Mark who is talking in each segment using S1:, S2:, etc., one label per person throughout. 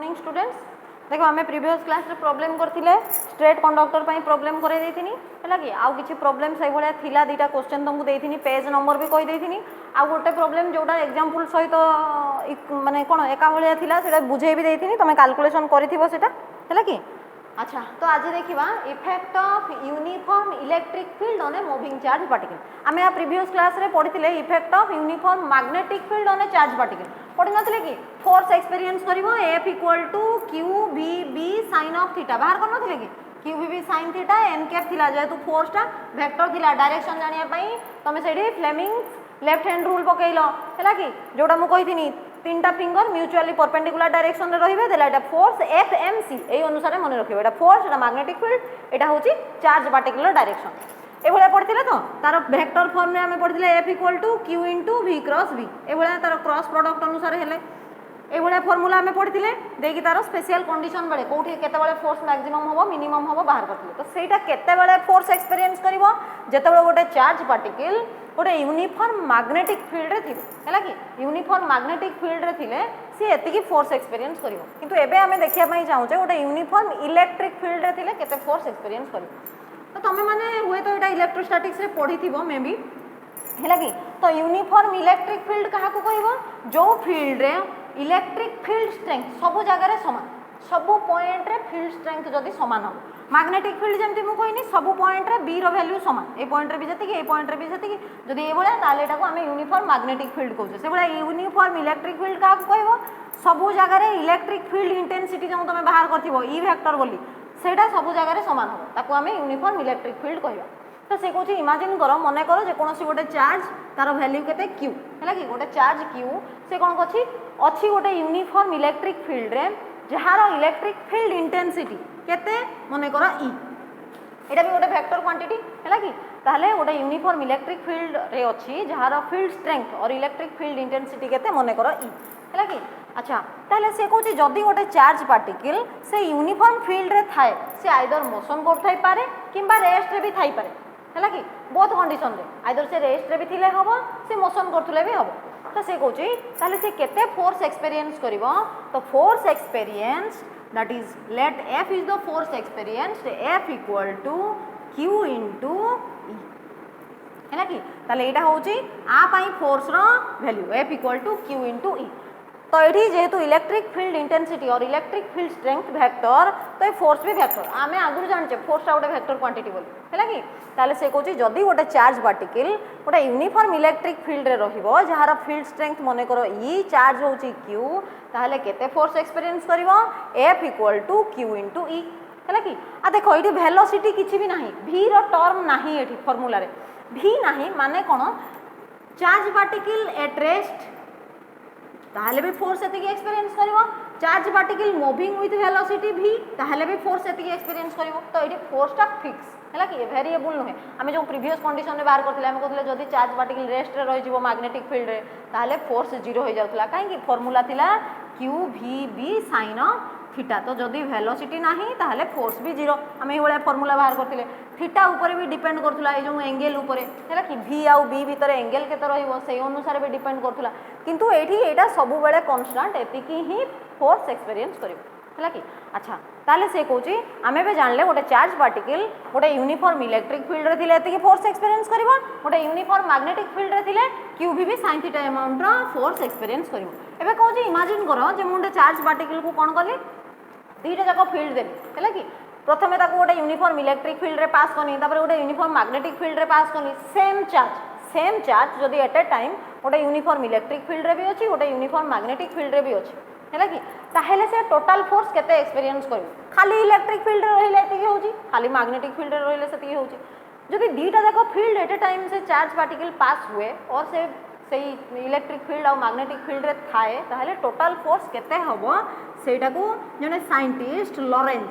S1: morning students देखो आम previous class रे प्रॉब्लम करथिले स्ट्रेट कंडक्टर पई प्रॉब्लम करे देथिनी हैला कि आउ किछि प्रॉब्लम सही भलिया थिला दुटा क्वेश्चन तुमको देथिनी पेज नंबर भी कहि देथिनी आ गोटे प्रॉब्लम जोटा एग्जांपल सहित माने कोन एका भलिया थिला सेटा बुझेई भी देथिनी तमे कैलकुलेशन करिथिबो सेटा हैला कि अच्छा तो आज देखिबा effect of uniform electric field on a moving charge particle आमे आ प्रीवियस क्लास रे पढिथिले effect of uniform magnetic field on a charge particle पढ़ी नथिले कि फोर्स एक्सपीरियंस करिवो F equal to q B B sine of theta बाहर कर नथिले कि q B B sine theta n cap थिला जेतु फोर्सटा वेक्टर थिला डायरेक्शन जानिया पई तमे सेठी फ्लेमिंग्स लेफ्ट हैंड रूल पकेइलो हैला कि जोटा मु कहिथिनी तीनटा फिंगर म्यूचुअली परपेंडिकुलर डायरेक्शन रे रहिबे देला एटा फोर्स एफ एम सी एई अनुसार मन रखिबे एटा फोर्स एटा मैग्नेटिक फील्ड एटा होची चार्ज पार्टिकुलर डायरेक्शन ए भले पढ़थिले तो तार वेक्टर फॉर्म में हमें पढ़थिले F equal to Q into V cross V ए भले तार क्रॉस प्रोडक्ट अनुसार हेले ए भले फार्मूला हमें पढ़थिले देकी तार स्पेशल कंडीशन बेले कोठी केते बेले फोर्स मैक्सिमम होबो मिनिमम होबो बाहर करथिले तो सेटा केते बेले फोर्स एक्सपीरियंस करिवो जेते बेले गोटे चार्ज पार्टिकल गोटे यूनिफॉर्म मैग्नेटिक फील्ड रे थिबो हैला कि यूनिफॉर्म मैग्नेटिक फील्ड रे थिले सी एतिकी फोर्स एक्सपीरियंस करिवो किंतु एबे हमें देखिया पई चाहूचे गोटे यूनिफॉर्म इलेक्ट्रिक फील्ड रे थिले केते फोर्स एक्सपीरियंस करिवो तो तमे माने हुए तो एटा इलेक्ट्रोस्टैटिक्स रे पढ़ी थिबो मे बी हैला कि तो यूनिफॉर्म इलेक्ट्रिक फील्ड कहा को कहबो जो फील्ड रे इलेक्ट्रिक फील्ड स्ट्रेंथ सब जगह रे समान सब पॉइंट रे फील्ड स्ट्रेंथ जदी समान हो मैग्नेटिक फील्ड जेमति मु कहनी सब पॉइंट रे बी रो वैल्यू समान ए पॉइंट रे भी जति कि ए पॉइंट रे भी जति कि जदी ए भले ताले एटा को हमें यूनिफॉर्म मैग्नेटिक फील्ड कहू से भले यूनिफॉर्म इलेक्ट्रिक फील्ड कहा को कहबो सब जगह रे इलेक्ट्रिक फील्ड इंटेंसिटी जो तमे बाहर करथिबो ई वेक्टर बोली सेटा सब जगह रे समान हो ताको हमें यूनिफॉर्म इलेक्ट्रिक फील्ड कहबा तो से कहूँ इमाजिन करो मन करो जे कोनोसी गोटे चार्ज तार वैल्यू केते q हैला कि गोटे चार्ज q से कोन अछि अछि गोटे यूनिफॉर्म इलेक्ट्रिक फील्ड रे जहार इलेक्ट्रिक फील्ड इंटेंसिटी केते मन करो e एटा भी गोटे वेक्टर क्वांटिटी हैला कि ताले गोटे यूनिफॉर्म इलेक्ट्रिक फील्ड रे अछि जहार फील्ड स्ट्रेंथ और इलेक्ट्रिक फील्ड इंटेंसिटी केते मन करो e हैला कि अच्छा ताले से कहूँ जदि गोटे चार्ज पार्टिकल से यूनिफॉर्म फील्ड रे थाए से आइदर मोशन करथाई पारे किंबा रेस्ट रे भी थाई पारे हैला कि बोथ कंडीशन रे आइदर से रेस्ट रे भी थिले हबो से मोशन करथले भी हबो तो से कहूँ ताले से केते फोर्स एक्सपीरियंस करिवो तो force experience that is let F is the force experience F equal to Q into E हैला कि ताले एटा होची आ पई फोर्स रो value F equal to Q into E तो ये जेहेतु इलेक्ट्रिक फील्ड इंटेंसिटी और इलेक्ट्रिक फील्ड स्ट्रेंथ वेक्टर तो ये फोर्स भी वेक्टर आमे आगुर जानचे फोर्स टा गोटे वेक्टर क्वांटिटी बोली हैला कि ताले से कहूची जदि गोटे चार्ज पार्टिकल गोटे यूनिफॉर्म इलेक्ट्रिक फील्ड रे रहिबो जहार फील्ड स्ट्रेंथ मने करो ई चार्ज होची q ताले केते फोर्स एक्सपीरियंस करिवो F equal to Q into E हैला कि आ देखो एठी वेलोसिटी किछि भी नाही v रो टर्म नाही एठी फार्मूला रे v नाही माने कोन चार्ज पार्टिकल एट रेस्ट ताहले भी फोर्स एतिकी एक्सपीरियंस करिवो charge particle moving with velocity v ताहले भी फोर्स एतिकी एक्सपीरियंस करिवो तो एठी फोर्स टा फिक्स हैला कि वेरिएबल नहे आमे जो प्रीवियस कंडीशन रे बाहर करथिले आमे कहथिले जदी चार्ज पार्टिकल रेस्ट रे रहि जिवो मैग्नेटिक फील्ड रे ताहले फोर्स 0 हो जाउतला काहे कि फार्मूला थिला q v b sin theta तो जदी वेलोसिटी नाही ताहले फोर्स भी 0 आमे एवळे फार्मूला बाहर करथिले थीटा ऊपर भी डिपेंड करथुला ए जो एंगल ऊपर हैला कि v आउ b भीतर एंगल केते रहिबो सेही अनुसार भी डिपेंड करथुला किंतु एठी एटा सब बेले कांस्टेंट एतिकी ही फोर्स एक्सपीरियंस करिवो हैला कि अच्छा ताले से कहूची आमे बे जानले गोटे चार्ज पार्टिकल गोटे यूनिफॉर्म इलेक्ट्रिक फील्ड रे थिले एतिकी फोर्स एक्सपीरियंस करिवो गोटे यूनिफॉर्म मैग्नेटिक फील्ड रे थिले q भी sin थीटा अमाउंट रो फोर्स एक्सपीरियंस करिवो एबे कहूची इमेजिन करो जे मुंडे चार्ज पार्टिकल को कोन करली दीटा जाको फील्ड देबी हैला कि प्रथमे ताको गोटे यूनिफॉर्म इलेक्ट्रिक फील्ड रे पास करनी तापर गोटे यूनिफॉर्म मैग्नेटिक फील्ड रे पास करनी सेम चार्ज जदी एट ए टाइम गोटे यूनिफॉर्म इलेक्ट्रिक फील्ड रे भी अछि गोटे यूनिफॉर्म मैग्नेटिक फील्ड रे भी अछि हैला कि ताहेले से टोटल फोर्स केते एक्सपीरियंस करिवो खाली इलेक्ट्रिक फील्ड रे रहिले एतिकी होउची खाली मैग्नेटिक फील्ड रे रहिले सेतिकी होउची जदी दीटा जाको फील्ड एट ए टाइम से चार्ज पार्टिकल पास हुए और से इलेक्ट्रिक फील्ड और मैग्नेटिक फील्ड रे थाए ताहेले टोटल फोर्स केते हबो सेटा को जने साइंटिस्ट लॉरेंज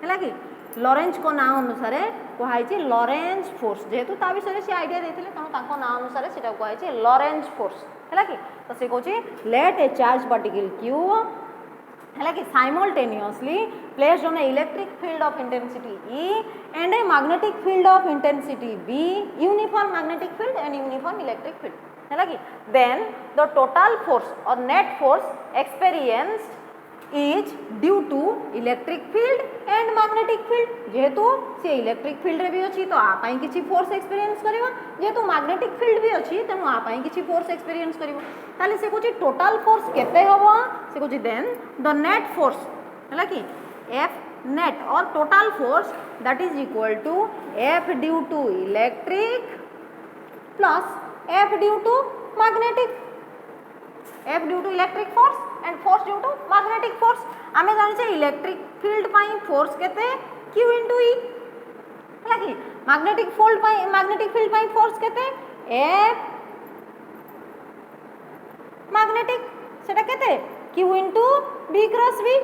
S1: हैला कि लॉरेंज को नाम अनुसार कहै छै लॉरेंज फोर्स जेहेतु ता विषय से आइडिया देथिले तनो ताको नाम अनुसार सेटा कहै छै लॉरेंज फोर्स हैला कि तो से कहै छै let a charge particle q हैला कि simultaneously placed on a electric field of intensity E and a magnetic field of intensity B uniform magnetic field and uniform electric field हैला कि देन द टोटल फोर्स और net force experienced is due to electric field and magnetic field जेहेतु सी electric field रे भी अच्छी तो आपाई किसी फोर्स एक्सपीरियंस करिवो जेहेतु मैग्नेटिक फील्ड भी अच्छी तेणु आपाई किसी फोर्स एक्सपीरियंस करिवो ताले से कुछ टोटल फोर्स केते हबो से कुछ देन द नेट फोर्स हला कि F net or total force that is equal to F due to electric plus F due to magnetic F due to electric force and force due to magnetic force आमे जानि छे electric field पाई force केते Q into E हला कि magnetic field पाई force केते F magnetic सेटा केते Q into B cross B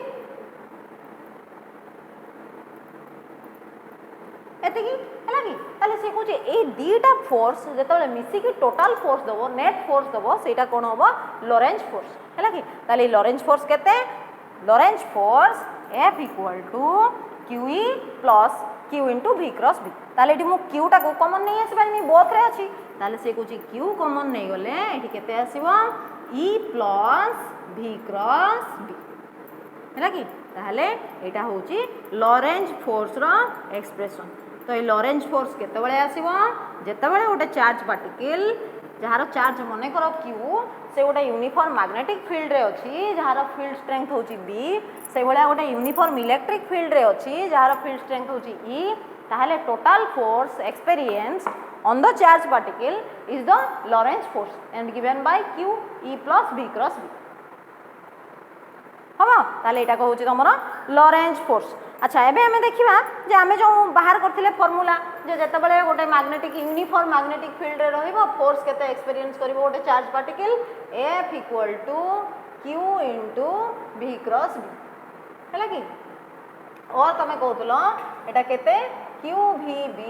S1: एतिकी हला कि ताले से कुछ ए दीटा फोर्स जेतबले मिसी की टोटल फोर्स दबो नेट फोर्स दबो सेटा कोन होबो लॉरेंज फोर्स हला कि ताले लॉरेंज फोर्स केते Lorentz force F equal to QE plus Q into V cross B ताले एटी मु Q टा को कॉमन नै आसी पानी बोथ रे अछि ताले से कुछ Q कॉमन नै गले एटी केते आसीबो E plus V cross B हला कि ताले एटा होची लॉरेंज फोर्स रो एक्सप्रेशन तो ये लॉरेंज फोर्स केतेबेले आसीबो जेतेबेले गोटे चार्ज पार्टिकल जहार चार्ज मने करो Q से गोटे यूनिफॉर्म मैग्नेटिक फील्ड रे अछि जहार फील्ड स्ट्रेंथ होची B से भलिया गोटे यूनिफॉर्म इलेक्ट्रिक फील्ड रे अछि जहार फील्ड स्ट्रेंथ होची E ताहले total force experience on the charge particle is the Lorentz force and given by Q E plus V cross B हम ताले एटा को होची तमरा लॉरेंज फोर्स अच्छा एबे हमें देखिबा जे हमें जो बाहर करथिले फार्मूला जे जतबेले गोटे मैग्नेटिक यूनिफॉर्म मैग्नेटिक फील्ड रे रहइबो फोर्स केते एक्सपीरियंस करिवो गोटे charge particle F equal to Q into V cross B हैला कि और तमे कहतलो एटा केते QVB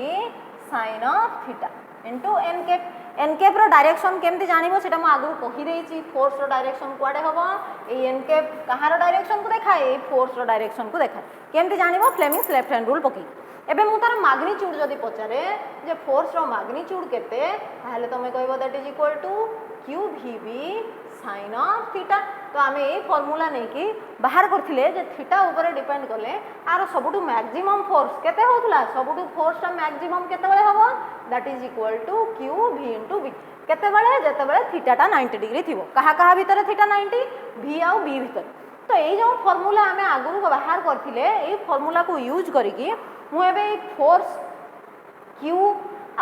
S1: sin of थीटा इनटू n कैप रो डायरेक्शन केमति जानिबो सेटा म आगु कहि देछि फोर्स रो डायरेक्शन कुआडे हबो ए n कैप कहार डायरेक्शन को देखाए ए फोर्स रो डायरेक्शन को देखाए केमति जानिबो फ्लेमिंग्स लेफ्ट हैंड रूल पकि एबे मु तार मैग्नीट्यूड जदी पचारे जे फोर्स रो मैग्नीट्यूड केते ताहले तमे कहबो that is equal to QVB sin of theta तो आमे ए फार्मूला नै कि बाहर करथिले जे थीटा ऊपर डिपेंड करले आरो सबुटु मैक्सिमम फोर्स केते होतला सबुटु फोर्स रा मैक्सिमम केते बेले हबो that is equal to QV into V केते बेले जते बेले थीटा टा 90 डिग्री थिबो कहा कहा भीतर थीटा 90 V आउ B भीतर तो ए जो फार्मूला आमे आगुरु बाहर करथिले ए फार्मूला को यूज करिकि मु एबे फोर्स Q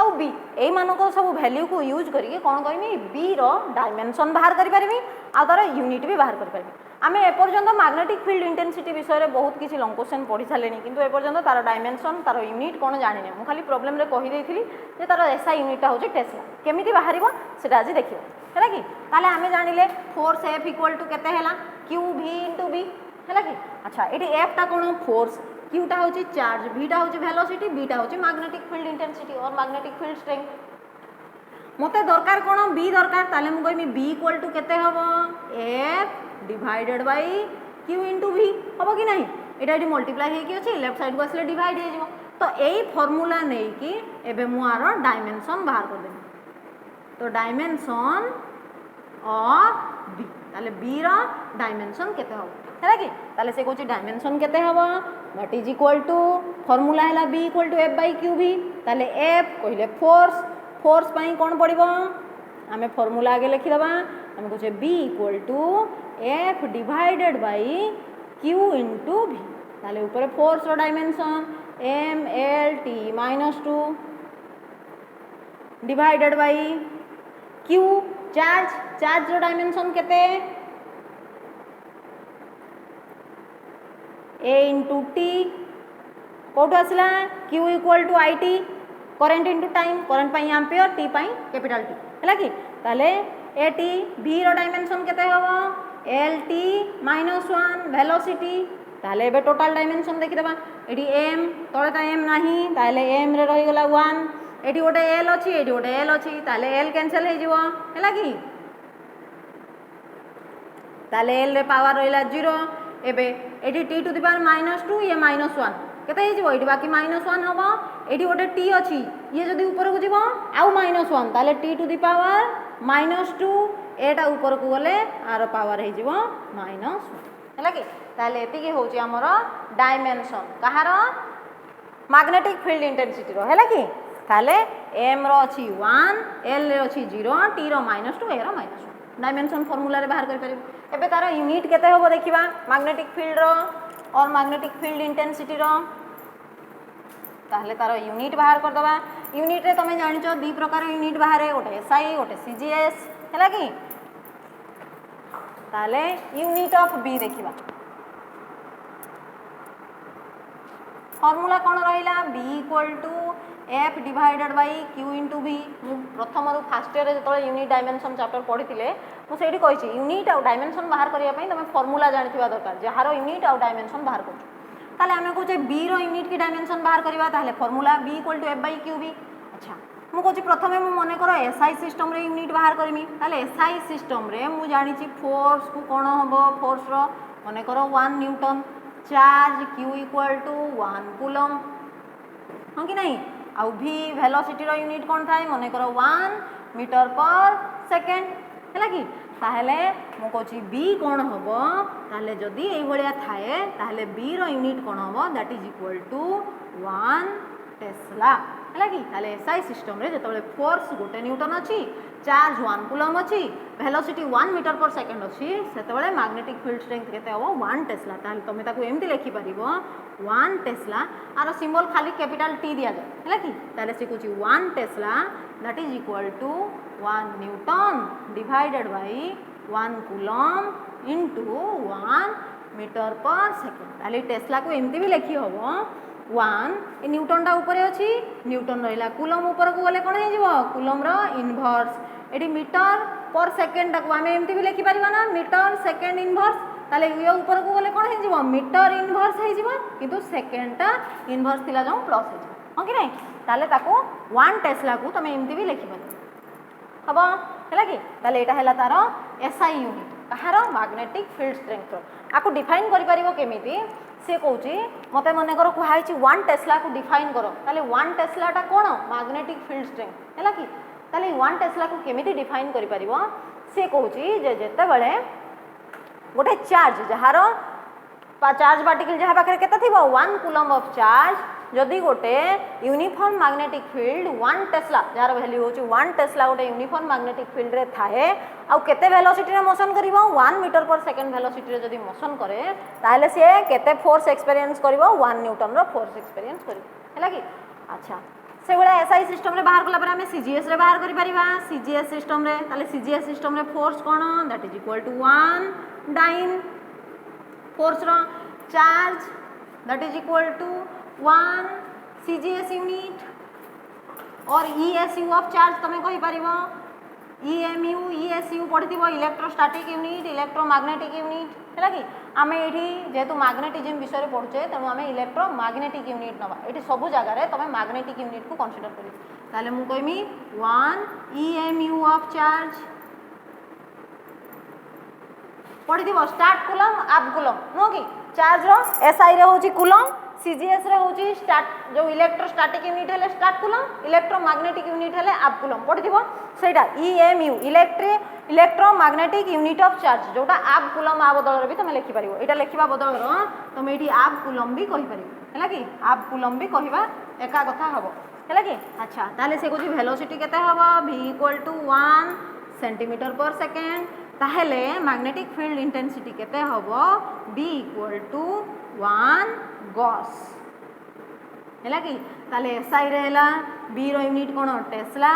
S1: आउ B ए मानको सब वैल्यू को यूज करिकि कोन कहिमी B रो डायमेंशन बाहर करि परबी आ तार यूनिट भी बाहर करि परबी आमे ए पर्यंत मैग्नेटिक फील्ड इंटेंसिटी विषय रे बहुत किछि लॉन्ग क्वेश्चन पढि सालेनी किंतु ए पर्यंत तार डायमेंशन तार यूनिट कोन जानि नै मु खाली प्रॉब्लम रे कहि देथिली जे तार एसआई यूनिट होची टेस्ला केमिति बाहरिबो सेटा आज देखिबो हैला कि ताले आमे जानिले फोर्स F इक्वल टू केते हैला QV into B हैला कि अच्छा एटी F ता कोन फोर्स Q टा होची चार्ज V टा होची वेलोसिटी B टा होची मैग्नेटिक फील्ड इंटेंसिटी और मैग्नेटिक फील्ड स्ट्रेंथ मते दरकार कोन B दरकार ताले मु कहिमी B इक्वल टू केते हबो F divided by Q into V हबो कि नहीं एटा एटी मल्टीप्लाई हे कि अछि लेफ्ट साइड को असले डिवाइड हे जिवो तो एई फार्मूला नै कि एबे मु आरो डायमेंशन बाहर कर देबी तो डायमेंशन ऑफ B ताले B रो डायमेंशन केते हबो हैला कि ताले से कोची डायमेंशन केते हबो that is equal to formula हैला B equal to F by QV ताले F कहिले फोर्स पई कोन पड़िबो आमे फार्मूला आगे लिखि दबा हम कोचे B equal to F divided by Q into V ताले ऊपर फोर्स रो dimension MLT -2 divided by Q charge रो डायमेंशन केते A into T कोठो आसला Q equal to IT current into time current पाई एम्पियर T पाई कैपिटल T हैला कि ताले AT V रो डायमेंशन केते होबो LT -1 वेलोसिटी ताले बे टोटल डायमेंशन देखि देबा एडी M तळे ता M नाही ताले M रे रहि गेला 1 एडी ओटे L अछि एडी ओटे L अछि ताले L कैंसिल हे जिवो हैला कि ताले L रे पावर रहिला 0 एबे एडी T टू द पावर -2 ये -1 केते हे जिवो एडी बाकी -1 होबो एडी ओटे T अछि ये जदी ऊपर को जिवो आउ -1 ताले T टू द पावर -2 एटा ऊपर को गले आरो पावर हे जिवो -1 हैला कि ताले एतिकी होची हमर डायमेंशन कहार मैग्नेटिक फील्ड इंटेंसिटी रो हैला कि ताले m रो अछि 1 l रे अछि 0 t रो -2 a रो -1 डायमेंशन फार्मूला रे बाहर कर परिबो एबे तार यूनिट केते होबो देखिबा मैग्नेटिक फील्ड रो और मैग्नेटिक फील्ड इंटेंसिटी रो ताहले तार यूनिट बाहर कर दबा यूनिट रे तमे जानिचो दी प्रकार यूनिट बाहर गोटे एसआई गोटे सीजीएस हैला कि ताले यूनिट ऑफ बी देखिबा फॉर्मूला कौन रहिला b equal to f divided by q into v प्रथम रु फर्स्ट ईयर जो यूनिट डायमेंशन चैप्टर पढ़ी मु सेठी कहिछि यूनिट और डायमेंशन बाहर करिया पई तमे फॉर्मूला जानिथिबा दरकार जहार यूनिट और डायमेंशन बाहर करछु ताले हमें कहछे b रो यूनिट की डायमेंशन बाहर करबा ताले formula b equal to f by qb अच्छा मु कहछि प्रथमे मु मने करो एसआई सिस्टम रे यूनिट बाहर करमी ताले एसआई सिस्टम रे मु जानिछि फोर्स को कोन हबो फोर्स रो मने करो 1 newton charge q equal to 1 coulomb हां कि नहीं आउ v वेलोसिटी रो यूनिट कोन थाए मने करो 1 मीटर पर सेकंड हैला कि ताहले मु कहछि b कोन हबो ताहले जदी एई भलिया थाए ताहले b रो यूनिट कोन हबो that is equal to 1 tesla हैला कि ताहले एसआई सिस्टम रे जतबे फोर्स गोटे न्यूटन अछि चार्ज 1 कूलम अछि वेलोसिटी 1 मीटर पर सेकंड अछि सेतबेले मैग्नेटिक फील्ड स्ट्रेंथ केते हबो 1 टेस्ला ताहले तमे ताको एमति लिखि परिबो 1 टेस्ला आर सिंबल खाली कैपिटल टी दिया जाय हैला कि ताहले से कुछ 1 tesla that is equal to 1 newton divided by 1 coulomb into 1 metre per second ताहले टेस्ला को एमति भी लिखि हबो 1 ए न्यूटन टा ऊपर अछि न्यूटन रहिला कूलम ऊपर को गले कोन हे जिवो कूलम रो inverse AD metre per second को हमें एमती भी लिखि परिबा ना मीटर सेकंड इनवर्स ताले ये ऊपर को गले कोन हे जिवो मीटर इनवर्स हे जिवो किंतु सेकंड टा इनवर्स थिला जो प्लस हे हां कि नहीं ताले ताको 1 टेस्ला को तमे एमती भी लिखि परिबा हबो हैला कि ताले एटा हैला तारो एसआई यूनिट कहारो मैग्नेटिक फील्ड स्ट्रेंथ आको डिफाइन करि परिबो केमिति से कहूची मते मने करो कुहाइची 1 टेस्ला को डिफाइन करो ताले 1 टेस्ला टा कोन मैग्नेटिक फील्ड स्ट्रेंथ हैला कि ताले 1 टेस्ला को केमिति डिफाइन करि परिबो से कहूची जे जेते बेले गोटे चार्ज जहारो चार्ज पार्टिकल जहा पाखरे केते थिबो 1 कूलम ऑफ चार्ज जदि गोटे uniform magnetic field 1 Tesla jar value होची 1 टेस्ला गोटे यूनिफॉर्म मैग्नेटिक फील्ड रे थाए आ केते वेलोसिटी रे motion करिवो 1 metre per second velocity रे जदि मोशन करे ताले से केते फोर्स एक्सपीरियंस करिवो 1 न्यूटन रो फोर्स एक्सपीरियंस करिवो हैला कि अच्छा से बडा एसआई सिस्टम रे बाहर कला पर हमें सीजीएस रे बाहर करि परिबा सीजीएस सिस्टम रे ताले सीजीएस सिस्टम रे फोर्स कोन that is equal to 1 dyne force रो charge that is equal to 1 CGS unit और ईएसयू ऑफ चार्ज तमे कहि परिबो ईएमयू ईएसयू पढिथिबो इलेक्ट्रोस्टैटिक यूनिट इलेक्ट्रोमैग्नेटिक यूनिट हैला कि आमे एठी जेतु मैग्नेटिज्म विषय रे पढुचे तनु आमे इलेक्ट्रोमैग्नेटिक यूनिट नबा एठी सब जगह रे तमे मैग्नेटिक यूनिट को कंसीडर करि ताले मु कहिमी 1 ईएमयू ऑफ चार्ज पढिथिबो स्टार्ट कूलम आप कूलम नो कि चार्ज रो एसआई रे होची कूलम सीजीएस रे होची स्टार्ट जो इलेक्ट्रोस्टैटिक यूनिट हेले स्टार्ट कूलम इलेक्ट्रोमैग्नेटिक यूनिट हेले आप कूलम पढिथिबो सेटा EMU electromagnetic unit of charge जोटा आप कूलम आ बदल रे भी तमे लिखि परिबो एटा लिखिबा बदल रो तमे एठी आप कूलम भी कहि परिबो हैला कि आप कूलम भी कहिबा एका कथा हबो हैला कि अच्छा ताले से कोची वेलोसिटी केते हबो v इक्वल टू 1 सेंटीमीटर पर सेकंड ताहले मैग्नेटिक फील्ड इंटेंसिटी केते हबो b इक्वल टू 1 गॉस हैला कि ताले एसआई रे हैला b रो यूनिट कोन टेस्ला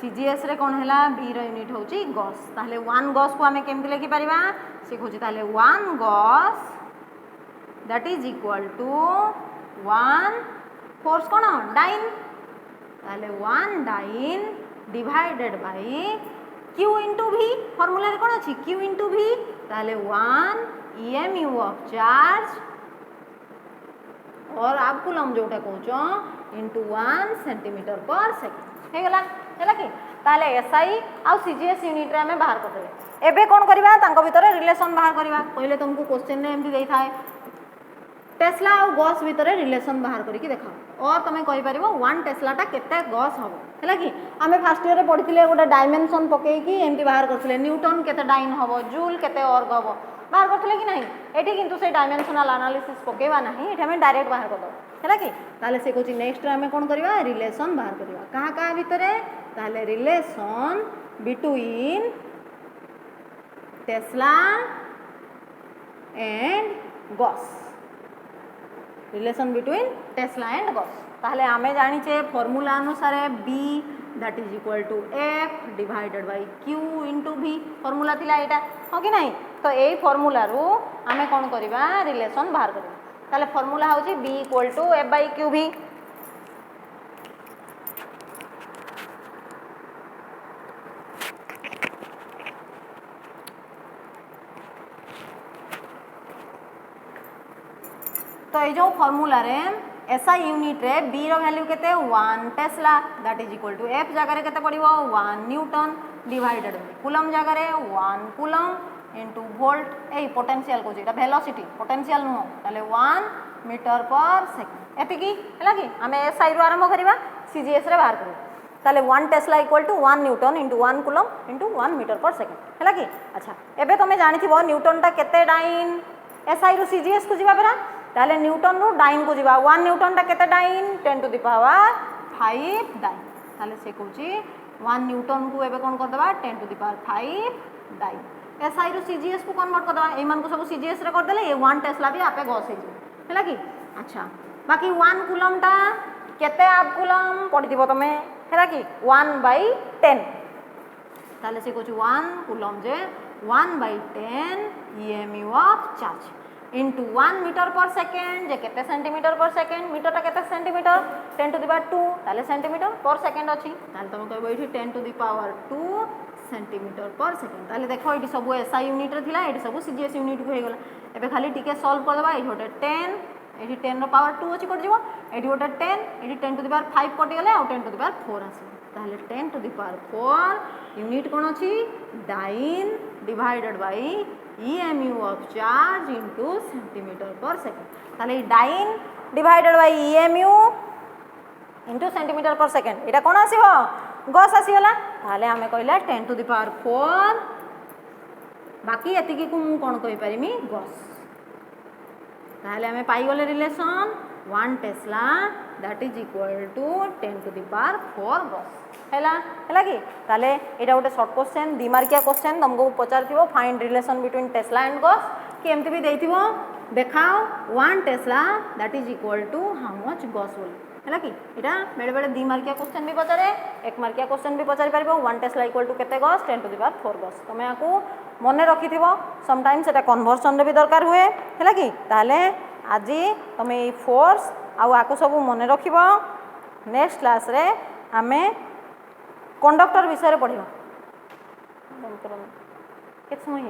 S1: सीजीएस रे कोन हैला b रो यूनिट होची गॉस ताहले 1 गॉस को हमें केमति लिखि परिबा से खोजी ताहले 1 gauss that is equal to 1 force कोन डाइन ताहले 1 dyne divided by q into v formula रे कोन अछि q into v ताले 1 emu ऑफ चार्ज और आप कूलम जोटा कहउचो into 1 सेंटीमीटर पर सेकंड हे गला हैला कि ताले एसआई आ सीजीएस यूनिट रे हमें बाहर कर देबे एबे कोन करबा तांको भीतर रिलेशन बाहर करबा पहिले तुमको क्वेश्चन रे एमदी देई थाए टेस्ला और गॉस भीतर रिलेशन बाहर करके देखाओ और तुम कहि परिबो 1 टेस्ला टा केते गॉस हबो हैला कि हमें फर्स्ट ईयर रे पढिथिले गोटे डायमेंशन पकेई कि एमती बाहर करथिले न्यूटन केते डाइन हबो जूल केते अर्ग हबो बाहर करथिले कि नहीं एठी किंतु से डायमेंशनल एनालिसिस पकेबा नहीं एठी हमें डायरेक्ट बाहर कर दो हैला कि ताले से कोची नेक्स्ट हमें कोन करबा रिलेशन बाहर करबा कहा कहा भितरे ताले relation between tesla and gauss relation between tesla and gauss ताहले आमे जानिचे फॉर्मूला अनुसार b that is equal to f divided by q into v formula थिला एटा हो कि नहीं तो एई फॉर्मूला रो आमे कोन करबा रिलेशन बाहर करबा ताले फॉर्मूला होची b equal to f by qv तो ये जो फॉर्मूला रे ऐसा यूनिट रे b रो वैल्यू केते 1 tesla that is equal to f जगह रे केते पड़िबो 1 न्यूटन डिवाइडेड बाय कूलम जगह रे 1 कूलम इनटू वोल्ट ए पोटेंशियल को जेटा वेलोसिटी पोटेंशियल नो ताले 1 मीटर पर सेकंड एति की हला की हमें SI रो आरंभ करबा CGS रे बाहर करबा ताले 1 tesla equal to 1 newton into 1 coulomb into 1 metre per second हला की अच्छा एबे तमे जानिथिबो न्यूटन टा केते डाइन SI रो CGS को जिबा बेरा ताले न्यूटन रो डाइन को जिबा 1 न्यूटन टा केते dyne 10 to the power 5 dyne ताले से कहूची 1 न्यूटन को एबे कोन कर देबा 10 to the power 5 dyne SI रो CGS को कन्वर्ट कर देबा ए मान को सब CGS रे कर देले ये 1 टेस्ला भी आपे गॉस हे हैला की अच्छा बाकी 1 कूलम टा केते आप कूलम पडिथिबो तमे हैला की 1/10 ताले से कहूची 1 कूलम जे 1/10 EMU of charge into 1 metre per second जे केते सेंटीमीटर पर सेकेंड मीटर टा केते सेंटीमीटर 10 टू द पावर 2 ताले सेंटीमीटर पर सेकेंड अछि ताले तुम कहबो एठी 10 to the power 2 centimetre per second ताले देखो एठी सब SI यूनिट रे थिला एठी सब CGS यूनिट को हे गेला एबे खाली टिके सॉल्व कर देबा एठी होटे 10 एठी 10 रो पावर 2 अछि कट जिवो एठी होटे 10 एठी 10 टू द पावर 5 कटि गेले और 10 टू द पावर 4 आसी ताले 10 टू द पावर 4 यूनिट कोन अछि dyne divided by EMU of charge into centimetre per second ताले dyne divided by EMU into centimetre per second एटा कोन आसीबो गॉस आसीगला ताले हमें कहला 10 टू द पावर 4 बाकी एति की को मु कोन कहि परिमी गॉस ताले हमें पाई गले relation 1 tesla that is equal to 10 to the power 4 gauss हैला कि ताले एटा गोटे शॉर्ट क्वेश्चन 2 मार्किया क्वेश्चन तुमको पचारथिबो find relation between tesla and gauss कि एमती भी देथिबो देखाओ 1 tesla that is equal to how much gauss बोली हैला कि एटा बेले बेले 2 मार्किया क्वेश्चन भी पचारे 1 मार्किया क्वेश्चन भी पचारि परबो 1 टेस्ला इक्वल टू केते gauss 10 to the power 4 gauss तमे आकू मने रखिथिबो सम टाइम्स एटा कन्वर्जन रे भी दरकार हुए हैला कि ताले आजी तमे ई फोर्स आ आकू सब मने रखिबो नेक्स्ट क्लास रे हमें कंडक्टर विषय पढ़ा केत समय